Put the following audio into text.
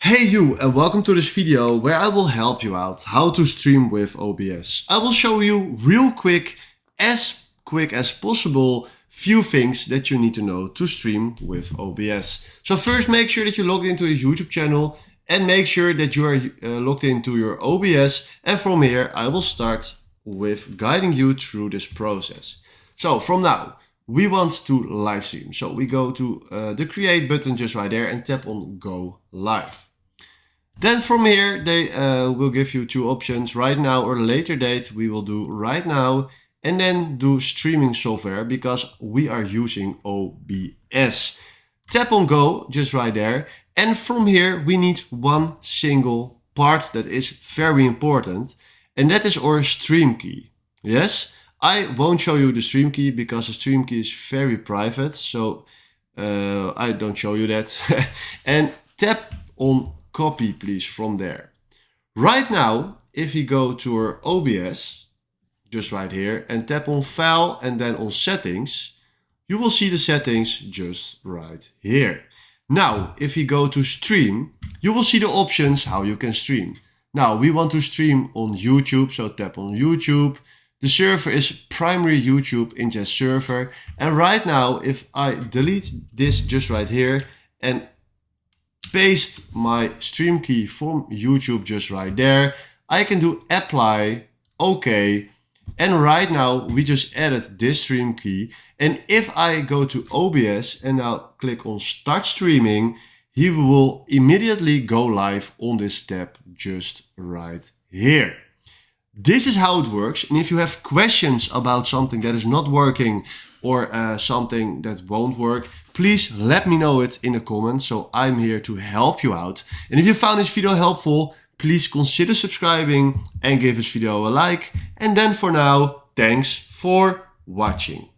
Hey you, and welcome to this video where I will help you out how to stream with OBS. I will show you real quick as possible few things that you need to know to stream with OBS. So first, make sure that you log into your YouTube channel and make sure that you are logged into your OBS, and from here I will start with guiding you through this process. So from now, we want to live stream. So we go to the create button just right there and tap on go live. Then from here, they will give you two options, right now or later date. We will do right now and then do streaming software because we are using OBS. Tap on go just right there. And from here, we need one single part that is very important, and that is our stream key. Yes, I won't show you the stream key because the stream key is very private. So I don't show you that. And tap on copy please from there. Right now, if you go to our OBS, just right here, and tap on file and then on settings, you will see the settings just right here. Now, if you go to stream, you will see the options how you can stream. Now, we want to stream on YouTube, so tap on YouTube. The server is primary YouTube ingest server. And right now, if I delete this just right here and paste my stream key from YouTube just right there, I can do apply, OK, and right now we just added this stream key. And if I go to OBS and now click on start streaming, he will immediately go live on this tab just right here. This is how it works. And if you have questions about something that is not working or something that won't work, please let me know it in the comments. So I'm here to help you out. And if you found this video helpful, please consider subscribing and give this video a like. And then for now, thanks for watching.